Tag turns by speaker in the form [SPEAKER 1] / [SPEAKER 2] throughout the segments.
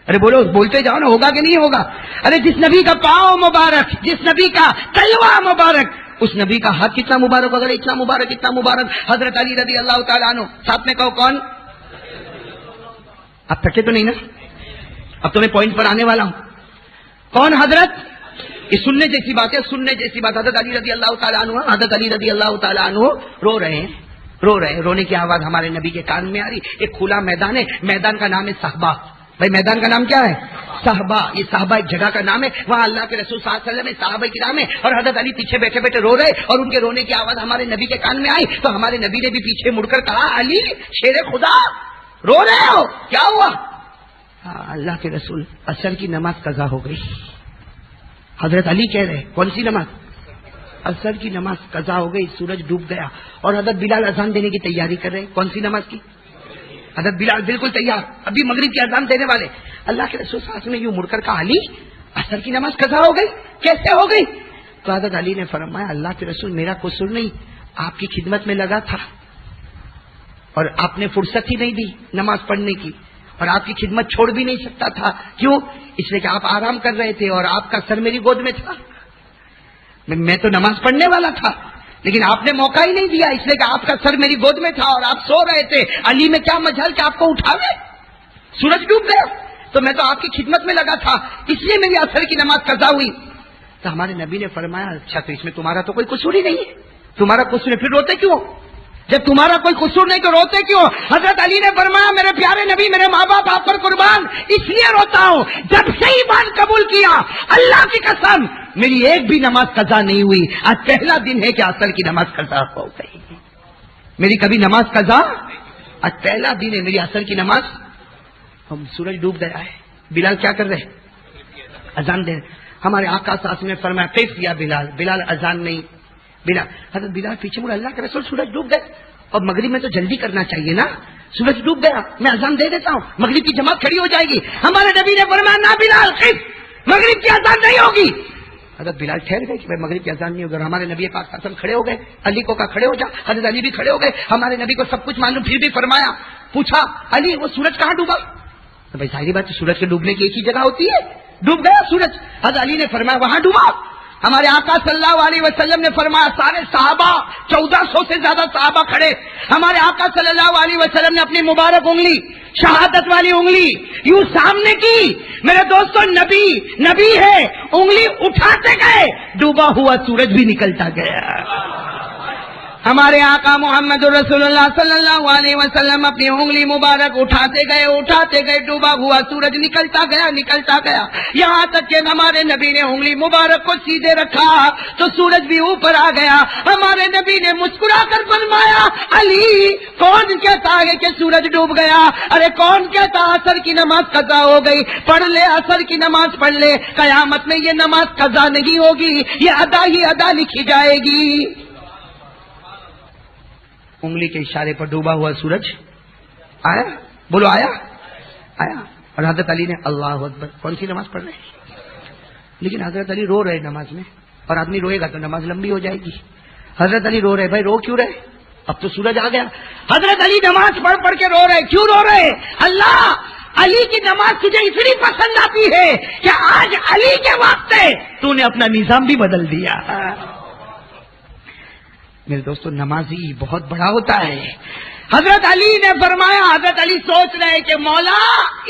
[SPEAKER 1] ارے بولو، بولتے جاؤ نا، ہوگا کہ نہیں ہوگا؟ ارے جس نبی کا پاؤں مبارک، جس نبی کا تلوہ مبارک، اس نبی کا ہاتھ کتنا مبارک ہوگا؟ اتنا مبارک، اتنا مبارک. حضرت علی رضی اللہ تعالیٰ عنہ. ساتھ میں کہو کون؟ اب تھکے تو نہیں نا؟ اب تو میں پوائنٹ پر آنے والا ہوں. کون حضرت؟ یہ سننے جیسی بات ہے، سننے جیسی بات. حضرت علی رضی اللہ تعالیٰ عنہ، حضرت علی رضی اللہ تعالیٰ عنہ رو رہے ہیں، رو رہے ہیں. رونے کی آواز ہمارے نبی کے کان میں آ رہی. ایک کھلا میدان ہے، میدان کا نام ہے صحبہ. بھائی میدان کا نام کیا ہے؟ صحبہ. یہ صحبہ ایک جگہ کا نام ہے، وہاں اللہ کے رسول صلی اللہ علیہ وسلم صحابہ کرام ہے، اور حضرت علی پیچھے بیٹھے بیٹھے رو رہے، اور ان کے رونے کی آواز ہمارے نبی کے کان میں آئی. تو ہمارے نبی نے بھی پیچھے مڑ کر کہا، علی شیر خدا رو رہے ہو، کیا ہوا؟ اللہ کے رسول عصر کی نماز قضا ہو گئی. حضرت علی کہہ رہے کون سی نماز؟ عصر کی نماز قضا ہو گئی، سورج ڈوب گیا. اور حضرت بلال اذان دینے کی تیاری کر رہے. کون سی نماز کی؟ حضرت بلال بالکل تیار، ابھی مغرب کی اذان دینے والے. اللہ کے رسول صلی اللہ علیہ وسلم نے یوں مڑ کر کہا، علی عصر کی نماز قضا ہو گئی، کیسے ہو گئی؟ تو حضرت علی نے فرمایا، اللہ کے رسول میرا قصور نہیں، آپ کی خدمت میں لگا تھا اور آپ نے فرصت ہی نہیں دی نماز پڑھنے کی، اور آپ کی خدمت چھوڑ بھی نہیں سکتا تھا. کیوں؟ اس لیے کہ آپ آرام کر رہے تھے اور آپ کا سر میری گود میں تھا. میں تو نماز پڑھنے والا تھا، لیکن آپ نے موقع ہی نہیں دیا، اس لیے کہ آپ کا سر میری گود میں تھا اور آپ سو رہے تھے. علی میں کیا مجال کہ آپ کو اٹھاوے؟ سورج ڈوب گیا تو میں تو آپ کی خدمت میں لگا تھا، اس لیے میری عصر کی نماز قضا ہوئی. تو ہمارے نبی نے فرمایا، اچھا تو اس میں تمہارا تو کوئی قصور ہی نہیں ہے. تمہارا قصور ہے، پھر روتے کیوں؟ جب تمہارا کوئی قصور نہیں تو روتے کیوں؟ حضرت علی نے فرمایا، میرے پیارے نبی، میرے ماں باپ آپ پر قربان، اس لیے روتا ہوں جب سے ایمان قبول کیا اللہ کی قسم میری ایک بھی نماز قضا نہیں ہوئی. آج پہلا دن ہے کہ عصر کی نماز قضا ہو گئی. میری کبھی نماز قضا، آج پہلا دن ہے میری عصر کی نماز. ہم سورج ڈوب گیا ہے، بلال کیا کر رہے؟ اذان دے. ہمارے آقا صلی اللہ علیہ وسلم نے فرمایا، قف یا بلال. بلال اذان نہیں. بلال، حضرت بلال پیچھے مڑا، اللہ کے رسول سورج ڈوب گئے اور مغرب میں تو جلدی کرنا چاہیے نا. سورج ڈوب گیا، میں اذان دے دیتا ہوں، مغرب کی جماعت کھڑی ہو جائے گی. ہمارے نبی نے فرمایا، نہ بلال قف، مغرب کی اذان نہیں ہوگی. حضرت بلال ٹھہر گئے کہ مغرب کی اذان نہیں ہوگی. اور ہمارے نبی پاک قسم کھڑے ہو گئے. علی کو کہا کھڑے ہو جا. حضرت علی بھی کھڑے ہو گئے. ہمارے نبی کو سب کچھ معلوم، پھر بھی فرمایا، پوچھا، علی وہ سورج کہاں ڈوبا؟ تو بھائی ظاہری بات ہے، سورج کے ڈوبنے کی ایک ہی جگہ ہوتی ہے. ڈوب گیا سورج. حضرت علی نے فرمایا وہاں ڈوبا. ہمارے آقا صلی اللہ علیہ وسلم نے فرمایا، سارے صحابہ 1400 سے زیادہ صحابہ کھڑے. ہمارے آقا صلی اللہ علیہ وسلم نے اپنی مبارک انگلی، شہادت والی انگلی یوں سامنے کی. میرے دوستو، نبی ہے، انگلی اٹھاتے گئے، ڈوبا ہوا سورج بھی نکلتا گیا. ہمارے آقا محمد رسول اللہ صلی اللہ علیہ وسلم اپنی انگلی مبارک اٹھاتے گئے، ڈوبا ہوا سورج نکلتا گیا. یہاں تک کہ ہمارے نبی نے انگلی مبارک کو سیدھے رکھا تو سورج بھی اوپر آ گیا. ہمارے نبی نے مسکرا کر فرمایا، علی کون کہتا ہے کہ سورج ڈوب گیا؟ ارے کون کہتا عصر کی نماز قضا ہو گئی؟ پڑھ لے عصر کی نماز، پڑھ لے. قیامت میں یہ نماز قضا نہیں ہوگی، یہ ادا ہی ادا لکھی جائے گی. انگلی کے اشارے پر ڈوبا ہوا سورج آیا. بولو آیا. اور حضرت علی نے اللہ اکبر. کون سی نماز پڑھ رہے؟ لیکن حضرت علی رو رہے نماز میں، اور آدمی روئے گا تو نماز لمبی ہو جائے گی. حضرت علی رو رہے. بھائی رو کیوں رہے؟ اب تو سورج آ گیا. حضرت علی نماز پڑھ کے رو رہے. کیوں رو رہے؟ اللہ علی کی نماز تجھے اتنی پسند آتی ہے کہ آج علی کے واسطے تو نے اپنا نظام بھی بدل دیا. میرے دوستو، نمازی بہت بڑا ہوتا ہے. حضرت علی نے فرمایا، حضرت علی سوچ رہے کہ مولا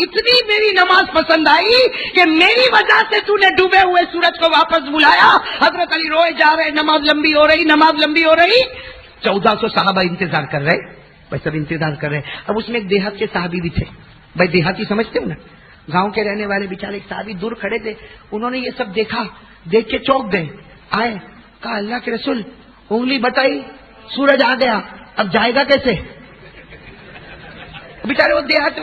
[SPEAKER 1] اتنی میری نماز پسند آئی کہ میری وجہ سے تو نے ڈوبے ہوئے سورج کو واپس بلایا. حضرت علی روئے جا رہے، نماز لمبی ہو رہی. 1400 صحابہ انتظار کر رہے. بھائی سب انتظار کر رہے. اب اس میں ایک دیہات کے صحابی بھی تھے. بھائی دیہاتی سمجھتے ہو نا، گاؤں کے رہنے والے بیچارے. ایک صحابی دور کھڑے تھے. انہوں نے یہ سب دیکھا، دیکھ کے چونک گئے. آئے، کہا اللہ کے رسول انگلی بتائی، سورج آ گیا، اب جائے گا کیسے؟ بیچارے وہ دیہات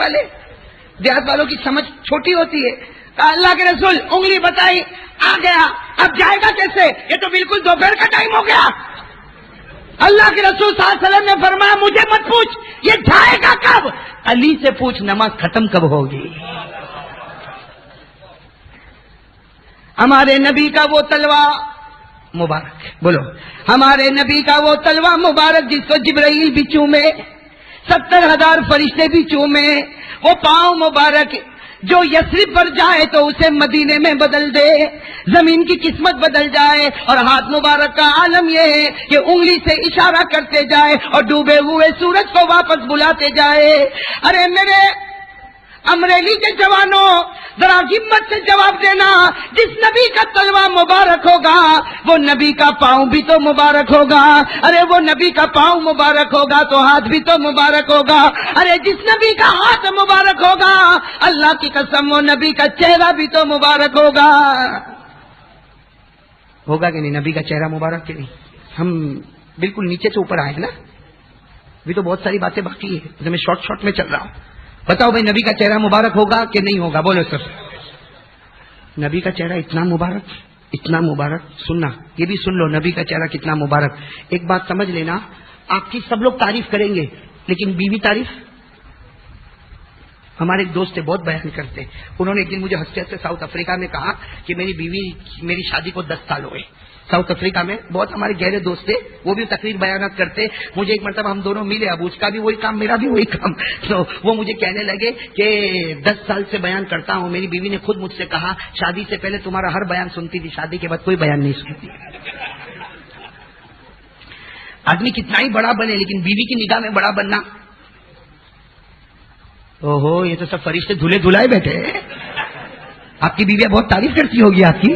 [SPEAKER 1] والوں کی سمجھ چھوٹی ہوتی ہے. کہا اللہ کے رسول انگلی بتائی، آ گیا، اب جائے گا کیسے؟ یہ تو بالکل دوپہر کا ٹائم ہو گیا. اللہ کے رسول صلی اللہ علیہ وسلم نے فرمایا، مجھے مت پوچھ یہ جائے گا کب، علی سے پوچھ نماز ختم کب ہوگی. ہمارے نبی کا وہ تلوار مبارک، بولو ہمارے نبی کا وہ تلوہ مبارک جس کو جبرائیل بھی چومے، 70,000 فرشتے بھی چومے، وہ پاؤں مبارک جو یثرب پر جائے تو اسے مدینے میں بدل دے، زمین کی قسمت بدل جائے، اور ہاتھ مبارک کا عالم یہ ہے کہ انگلی سے اشارہ کرتے جائے اور ڈوبے ہوئے سورج کو واپس بلاتے جائے۔ ارے میرے امریلی کے جوانوں، ذرا ہمت سے جواب دینا، جس نبی کا تلوہ مبارک ہوگا وہ نبی کا پاؤں بھی تو مبارک ہوگا، ارے وہ نبی کا پاؤں مبارک ہوگا تو ہاتھ بھی تو مبارک ہوگا، ارے جس نبی کا ہاتھ مبارک ہوگا اللہ کی قسم وہ نبی کا چہرہ بھی تو مبارک ہوگا۔ ہوگا کہ نہیں نبی کا چہرہ مبارک کہ نہیں؟ ہم بالکل نیچے سے اوپر آئے نا، ابھی تو بہت ساری باتیں باقی ہے، میں شارٹ میں چل رہا ہوں۔ بتاؤ بھائی نبی کا چہرہ مبارک ہوگا کہ نہیں ہوگا؟ بولو سر۔ نبی کا چہرہ اتنا مبارک سننا، یہ بھی سن لو نبی کا چہرہ کتنا مبارک۔ ایک بات سمجھ لینا، آپ کی سب لوگ تعریف کریں گے لیکن بیوی تعریف؟ ہمارے ایک دوست تھے بہت بیان کرتے، انہوں نے ایک دن مجھے ہنستے ہنستے ساؤتھ افریقہ میں کہا کہ میری بیوی، میری شادی کو 10 سال ہوئے ساؤتھ افریقہ میں، بہت ہمارے گہرے دوست تھے، وہ بھی تقریر بیانات کرتے۔ مجھے ایک مرتبہ ہم دونوں ملے، اب اس کا بھی وہی کام میرا بھی وہی کام، تو وہ مجھے کہنے لگے کہ 10 سال سے بیان کرتا ہوں، میری بیوی نے خود مجھ سے کہا شادی سے پہلے تمہارا ہر بیان سنتی تھی، شادی کے بعد کوئی بیان نہیں سنتی۔ آدمی کتنا ہی بڑا بنے لیکن بیوی کی نگاہ میں بڑا بننا، اوہو یہ تو سب فرشتے دھلے دھلائے بیٹھے ہیں۔ آپ کی بیویاں بہت تعریف کرتی ہوگی آپ کی۔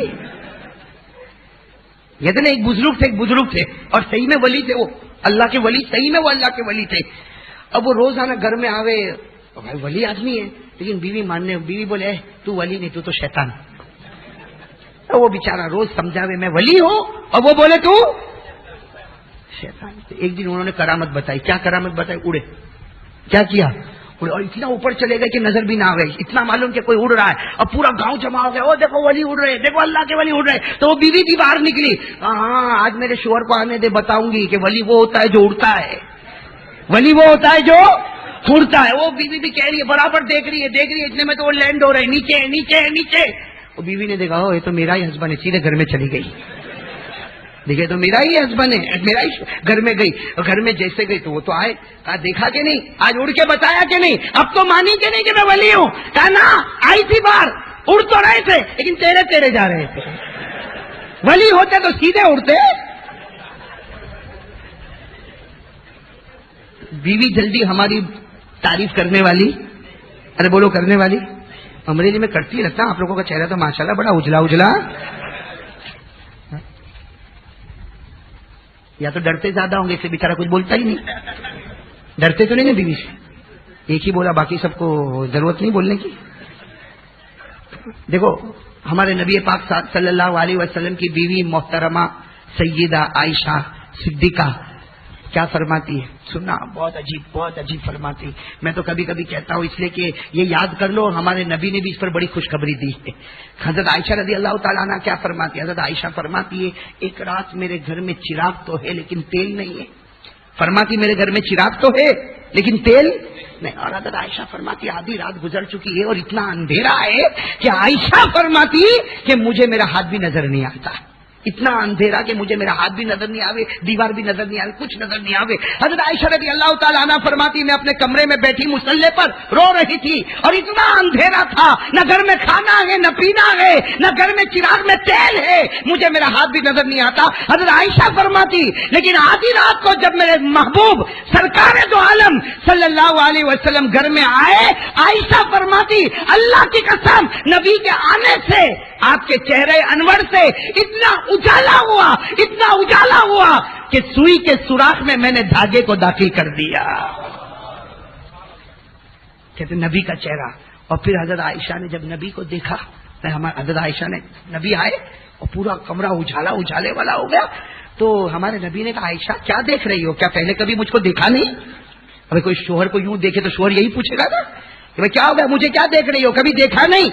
[SPEAKER 1] کہتے نا ایک بزرگ تھے اور صحیح میں ولی تھے، وہ اللہ کے ولی، صحیح میں وہ اللہ کے ولی تھے۔ اب وہ روزانہ گھر میں آوے، بھائی ولی آدمی ہے لیکن بیوی بولے تو ولی نہیں، تو شیطان۔ وہ بیچارہ روز سمجھاوے میں ولی ہوں اور وہ بولے تو شیطان۔ ایک دن انہوں نے کرامت بتائی، کیا کرامت بتائی؟ اڑے، کیا کیا؟ اور اتنا اوپر چلے گئے کہ نظر بھی نہ آئے، اتنا معلوم کہ کوئی اڑ رہا ہے، اور پورا گاؤں جمع ہو گیا، او دیکھو ولی اڑ رہے، دیکھو اللہ کے ولی اڑ رہے۔ تو وہ بیوی بھی باہر نکلی، ہاں آج میرے شوہر کو آنے دے، بتاؤں گی کہ ولی وہ ہوتا ہے جو اڑتا ہے، ولی وہ ہوتا ہے جو اڑتا ہے۔ وہ بیوی بھی کہہ رہی ہے، برابر دیکھ رہی ہے، اتنے میں تو وہ لینڈ ہو رہے ہیں، نیچے۔ وہ بیوی نے دیکھا یہ تو میرا ہی ہسبینڈ ہے، سیدھے گھر میں چلی گئی، دیکھے تو میرا ہی ہسبینڈ ہے، میرا ہی گھر میں گئی، اور گھر میں جیسے گئی تو وہ تو آئے، کہا دیکھا کہ نہیں، آج اڑ کے بتایا کہ نہیں، اب تو مانی کہ نہیں کہ میں ولی ہوں؟ کہا نا آئی تھی باہر، اڑ تو رہے تھے لیکن تیرے جا رہے تھے، ولی ہوتے تو سیدھے اڑتے۔ بیوی جلدی ہماری تعریف کرنے والی، ارے بولو کرنے والی، امریلی میں کرتی رہتا۔ آپ لوگوں کا چہرہ تو ماشاءاللہ بڑا اجلا، یا تو ڈرتے زیادہ ہوں گے، اسے بیچارہ کچھ بولتا ہی نہیں۔ ڈرتے تو نہیں نا بیوی سے، ایک ہی بولا، باقی سب کو ضرورت نہیں بولنے کی۔ دیکھو ہمارے نبی پاک صلی اللہ علیہ وسلم کی بیوی محترمہ سیدہ عائشہ صدیقہ کیا فرماتی ہے، سننا، بہت عجیب فرماتی۔ میں تو کبھی کبھی کہتا ہوں اس لیے کہ یہ یاد کر لو، ہمارے نبی نے بھی اس پر بڑی خوشخبری دی ہے۔ حضرت عائشہ رضی اللہ تعالیٰ عنہ کیا فرماتی ہے؟ حضرت عائشہ فرماتی ہے ایک رات میرے گھر میں چراغ تو ہے لیکن تیل نہیں ہے۔ فرماتی میرے گھر میں چراغ تو ہے لیکن تیل نہیں۔ اور حضرت عائشہ فرماتی آدھی رات گزر چکی ہے اور اتنا اندھیرا ہے کہ عائشہ فرماتی کہ مجھے میرا ہاتھ بھی نظر نہیں آتا، اتنا اندھیرا کہ مجھے میرا ہاتھ بھی نظر نہیں آوے، دیوار بھی نظر نہیں آوے، کچھ نظر نہیں آوے۔ حضرت عائشہ رضی اللہ تعالیٰ عنہ فرماتی میں اپنے کمرے میں بیٹھی مصلے پر رو رہی تھی اور اتنا اندھیرا تھا، نہ گھر میں کھانا ہے نہ پینا ہے، نہ گھر میں چراغ میں تیل ہے، مجھے میرا ہاتھ بھی نظر نہیں آتا۔ حضرت عائشہ فرماتی لیکن آدھی رات کو جب میرے محبوب سرکار دو عالم صلی اللہ علیہ وسلم گھر میں آئے، عائشہ فرماتی اللہ کی قسم نبی کے آنے سے آپ کے چہرے انور سے اتنا اجالا ہوا کہ سوئی کے سوراخ میں میں نے دھاگے کو داخل کر دیا۔ کہتے نبی کا چہرہ۔ اور پھر حضرت عائشہ نے جب نبی کو دیکھا، حضرت عائشہ نے نبی آئے اور پورا کمرہ اجالے والا ہو گیا، تو ہمارے نبی نے کہا عائشہ کیا دیکھ رہی ہو، کیا پہلے کبھی مجھ کو دیکھا نہیں؟ ابھی کوئی شوہر کو یوں دیکھے تو شوہر یہی پوچھے گا نا کہ بھائی کیا ہو گیا، مجھے کیا دیکھ رہی ہو، کبھی دیکھا نہیں؟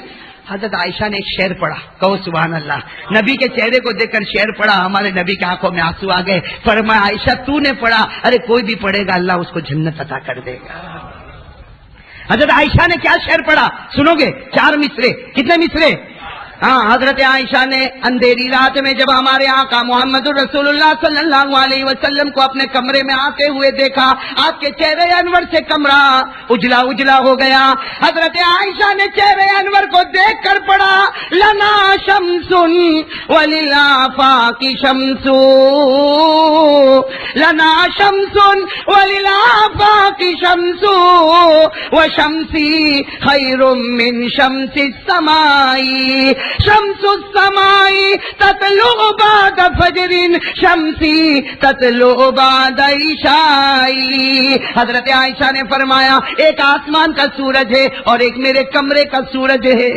[SPEAKER 1] حضرت عائشہ نے ایک شعر پڑھا، کہو سبحان اللہ، نبی کے چہرے کو دیکھ کر شعر پڑھا، ہمارے نبی کی آنکھوں میں آنسو آ گئے۔ فرمایا عائشہ تو نے پڑھا، ارے کوئی بھی پڑھے گا اللہ اس کو جنت عطا کر دے گا۔ حضرت عائشہ نے کیا شعر پڑھا سنو گے؟ 4 مصرے، کتنے مصرے؟ ہاں، حضرت عائشہ نے اندھیری رات میں جب ہمارے آقا محمد رسول اللہ صلی اللہ علیہ وسلم کو اپنے کمرے میں آتے ہوئے دیکھا، آپ کے چہرے انور سے کمرہ اجلا ہو گیا۔ حضرت عائشہ نے چہرے انور لنا شمس وللآفاق شمس لنا شمس وللآفاق شمس وشمسی خیر من شمس السماء شمس السماء تطلع بعد فجر شمسی تطلع بعد عشاء. حضرت عائشہ نے فرمایا ایک آسمان کا سورج ہے اور ایک میرے کمرے کا سورج ہے.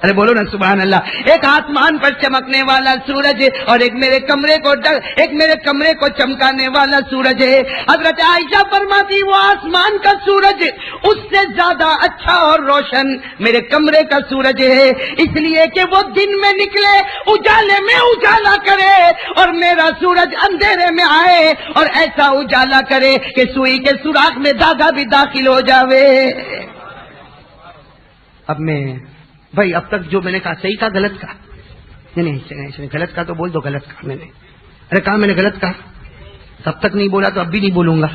[SPEAKER 1] ارے بولو نا سبحان اللہ. ایک آسمان پر چمکنے والا سورج ہے اور ایک میرے کمرے کو چمکانے والا سورج ہے. حضرت عائشہ فرماتی وہ آسمان کا سورج اس سے زیادہ اچھا اور روشن میرے کمرے کا سورج ہے، اس لیے کہ وہ دن میں نکلے اجالے میں اجالا کرے اور میرا سورج اندھیرے میں آئے اور ایسا اجالا کرے کہ سوئی کے سوراخ میں دھاگا بھی داخل ہو جاوے. اب میں بھائی اب تک جو میں نے کہا صحیح کہا غلط کہا؟ نہیں غلط کہا تو بول دو غلط کہا میں نے. ارے کہا میں نے غلط کہا؟ تب تک نہیں بولا تو اب بھی نہیں بولوں گا،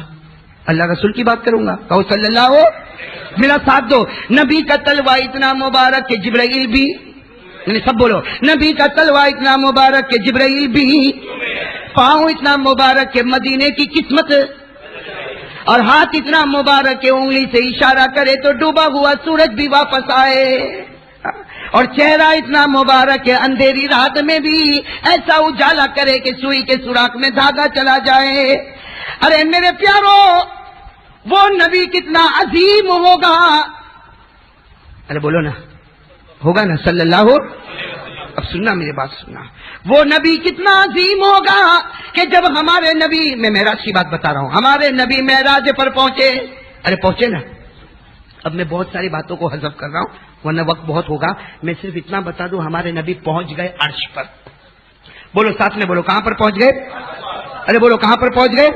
[SPEAKER 1] اللہ رسول کی بات کروں گا. کہو صلی اللہ ہو. میرا ساتھ دو. نبی کا تلوا اتنا مبارک کہ جبرائیل بھی، سب بولو، نبی کا تلوا اتنا مبارک کہ جبرائیل بھی، پاؤں اتنا مبارک کہ مدینے کی قسمت، اور ہاتھ اتنا مبارک کہ انگلی سے اشارہ کرے تو ڈوبا ہوا سورج بھی واپس آئے، اور چہرہ اتنا مبارک ہے اندھیری رات میں بھی ایسا اجالا کرے کہ سوئی کے سوراخ میں دھاگا چلا جائے. ارے میرے پیارو وہ نبی کتنا عظیم ہوگا. ارے بولو نا ہوگا نا صلی اللہ ہو. اب سننا میری بات سننا. وہ نبی کتنا عظیم ہوگا کہ جب ہمارے نبی، میں معراج کی بات بتا رہا ہوں، ہمارے نبی معراج پر پہنچے. ارے پہنچے نا. اب میں بہت ساری باتوں کو حذف کر رہا ہوں ورنہ وقت بہت ہوگا. میں صرف اتنا بتا دوں ہمارے نبی پہنچ گئے عرش پر. بولو ساتھ میں بولو کہاں پر پہنچ گئے؟ ارے بولو کہاں پر پہنچ گئے؟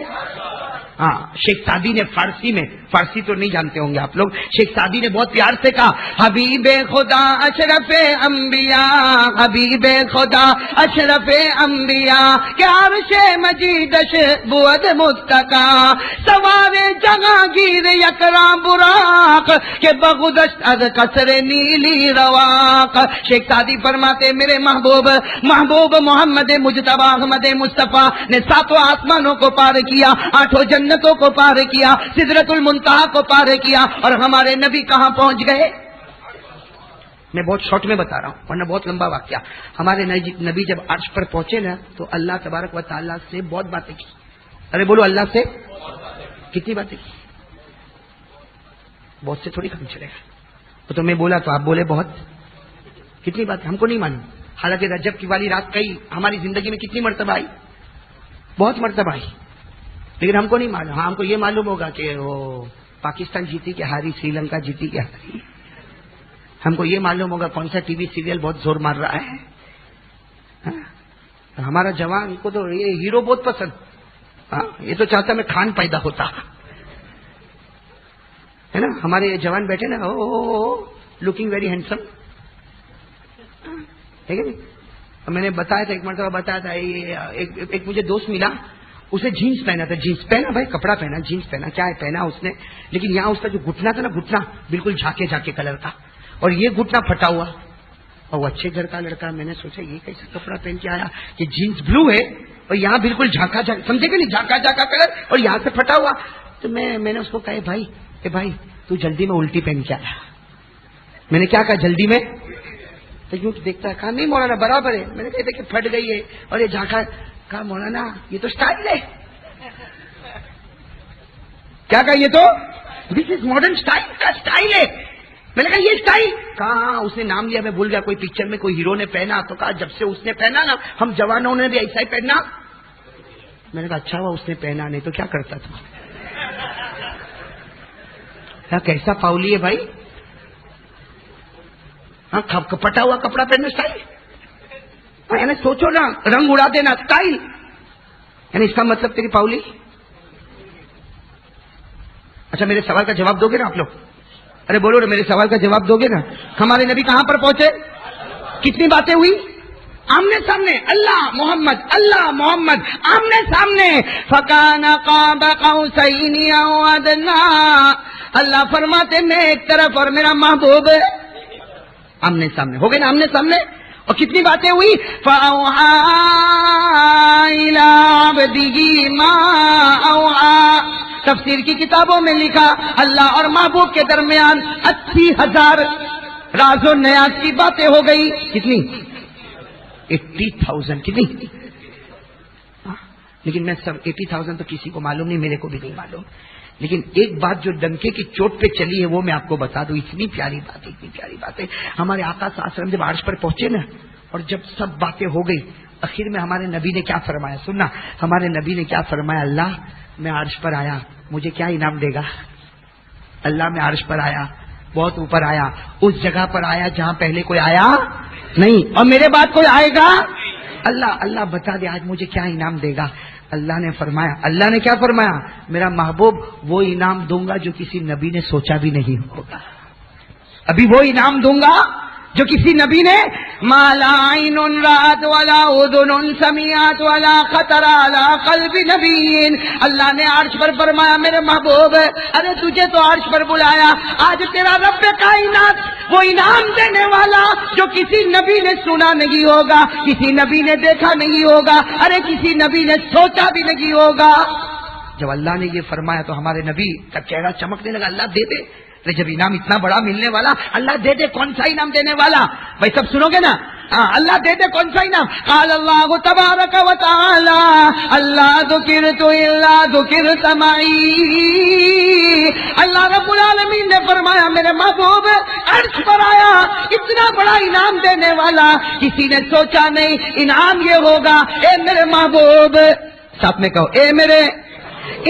[SPEAKER 1] ہاں شیخ سعدی نے فارسی میں، فارسی تو نہیں جانتے ہوں گے آپ لوگ، شیخ سعدی نے بہت پیار سے کہا حبیب خدا اشرف انبیاء، حبیب خدا اشرف انبیاء کہ عرش مجیدش بود متقا، سوار جہانگیر یکرا براق کہ بغدشت از قصر نیلی رواق. شیخ سعدی فرماتے میرے محبوب محمد مجتبی احمد مصطفیٰ نے ساتوں آسمانوں کو پار کیا، آٹھوں جنتوں کو پار کیا، سدرۃ المنتہا کو پار کیا، اور ہمارے نبی کہاں پہنچ گئے؟ میں بہت شارٹ میں بتا رہا ہوں ورنہ بہت لمبا واقعہ. ہمارے نبی جب عرش پر پہنچے نا تو اللہ تبارک و تعالیٰ سے بہت باتیں کی. ارے بولو اللہ سے کتنی باتیں کی؟ بہت سے تھوڑی کم چلے گا. تو میں بولا تو آپ بولے بہت. کتنی باتیں ہم کو نہیں معلوم. حالانکہ رجب کی والی رات کئی ہماری زندگی میں کتنی مرتبہ آئی؟ بہت مرتبہ آئی، لیکن ہم کو نہیں معلوم. ہاں ہم کو یہ معلوم ہوگا کہ وہ پاکستان جیتی کہ ہاری، سری لنکا جیتی کہ ہاری. ہم کو یہ معلوم ہوگا کون سا ٹی وی سیریل بہت زور مار رہا ہے. ہمارا جوان کو تو یہ ہیرو بہت پسند. ہاں یہ تو چاہتا میں خان پیدا ہوتا ہے نا. ہمارے یہ جوان بیٹھے نا لکنگ ویری ہینڈسم، ٹھیک ہے. میں نے بتایا تھا ایک مرتبہ بتایا تھا، ایک مجھے دوست ملا، اسے جینس پہنا تھا. جینس پہنا بھائی، کپڑا پہنا، جینس پہنا، کیا ہے پہنا اس نے، لیکن یہاں اس کا جو گھٹنا تھا نا، گھٹنا بالکل جھاکے جھاکے کلر کا، اور یہ گھٹنا پھٹا ہوا، اور وہ اچھے گھر کا لڑکا. میں نے سوچا یہ کیسا کپڑا پہن کے آیا کہ جینس بلو ہے اور یہاں بالکل جھاکا جھاکا، سمجھے کہ نہیں، جھاکا جھاکا کلر اور یہاں سے پھٹا ہوا. تو میں نے اس کو کہا بھائی تو جلدی میں الٹی پہن کے آیا. میں نے کیا کہا جلدی میں؟ تو یوں دیکھتا ہے، کہا نہیں مولانا برابر ہے. میں نے کہا کہ پھٹ گئی ہے اور یہ جھاکا. کہا مولانا یہ تو اسٹائل ہے. کیا کہا یہ تو دس از ماڈرن اسٹائل کا اسٹائل ہے. میں نے کہا یہ اسٹائل کہاں؟ اس نے نام لیا، میں بھول گیا، کوئی پکچر میں کوئی ہیرو نے پہنا. تو کہا جب سے اس نے پہنا نا ہم جوانوں نے بھی ایسا ہی پہننا. میں نے کہا اچھا ہوا اس نے پہنا، نہیں تو کیا کرتا تھا. کیسا پاؤلی ہے بھائی. ہاں پٹا ہوا کپڑا پہننا اسٹائل، یعنی سوچو نا، رنگ اڑا دینا اسٹائل، یعنی اس کا مطلب تیری پاؤلی. اچھا میرے سوال کا جواب دو گے نا آپ لوگ؟ ارے بولو نا میرے سوال کا جواب دو گے نا؟ ہمارے نبی کہاں پر پہنچے؟ کتنی باتیں ہوئی آمنے سامنے؟ اللہ محمد آمنے سامنے. فکان قاب قوسین او ادنی. اللہ فرماتے میں ایک طرف اور میرا محبوب آمنے سامنے ہو گئے نا، آمنے سامنے. اور کتنی باتیں ہوئی؟ فَأَوْحَىٰ إِلَىٰ عَبْدِهِ مَا أَوْحَىٰ. تفسیر کی کتابوں میں لکھا اللہ اور محبوب کے درمیان 80,000 راز و نیاز کی باتیں ہو گئی. کتنی؟ 80,000. کتنی؟ لیکن میں سب 80,000 تو کسی کو معلوم نہیں، میرے کو بھی نہیں معلوم. لیکن ایک بات جو ڈنکے کی چوٹ پہ چلی ہے وہ میں آپ کو بتا دوں. اتنی پیاری بات ہے، اتنی پیاری بات ہے. ہمارے آقا صلی اللہ علیہ وسلم جب عرش پر پہنچے نا، اور جب سب باتیں ہو گئی، آخر میں ہمارے نبی نے کیا فرمایا؟ سننا، ہمارے نبی نے کیا فرمایا؟ اللہ میں عرش پر آیا، مجھے کیا انعام دے گا؟ اللہ میں عرش پر آیا، بہت اوپر آیا، اس جگہ پر آیا جہاں پہلے کوئی آیا نہیں، اور میرے بعد کوئی آئے گا؟ اللہ بتا دے آج مجھے کیا انعام دے گا؟ اللہ نے فرمایا، اللہ نے کیا فرمایا؟ میرا محبوب وہ انعام دوں گا جو کسی نبی نے سوچا بھی نہیں ہوگا. ابھی وہ انعام دوں گا جو کسی نبی نے ما لا عین رأت ولا اذن سمعت ولا خطر علی قلب نبی. اللہ نے عرش پر فرمایا میرے محبوب ارے تجھے تو عرش پر بلایا، آج تیرا رب کائنات وہ انعام دینے والا جو کسی نبی نے سنا نہیں ہوگا، کسی نبی نے دیکھا نہیں ہوگا، ارے کسی نبی نے سوچا بھی نہیں ہوگا. جب اللہ نے یہ فرمایا تو ہمارے نبی کا چہرہ چمکنے لگا. اللہ دے دے. جب انعام اتنا بڑا ملنے والا، اللہ دے دے. کون سا انعام دینے والا؟ بھائی سب سنو گے نا؟ اللہ دے دے. کون سا انعام؟ قال اللہ تبارک و تعالی اللہ ذکرت الا ذکرت معی. اللہ رب العالمین نے فرمایا میرے محبوب عرش پر آیا، اتنا بڑا انعام دینے والا کسی نے سوچا نہیں. انعام یہ ہوگا اے میرے محبوب، ساتھ میں کہو اے میرے،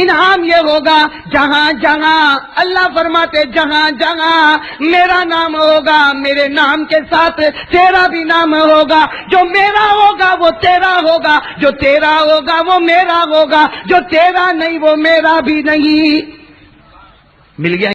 [SPEAKER 1] انعام یہ ہوگا جہاں جہاں اللہ فرماتے جہاں جہاں میرا نام ہوگا میرے نام کے ساتھ تیرا بھی نام ہوگا. جو میرا ہوگا وہ تیرا ہوگا، جو تیرا ہوگا وہ میرا ہوگا، جو تیرا نہیں وہ میرا بھی نہیں. مل گیا.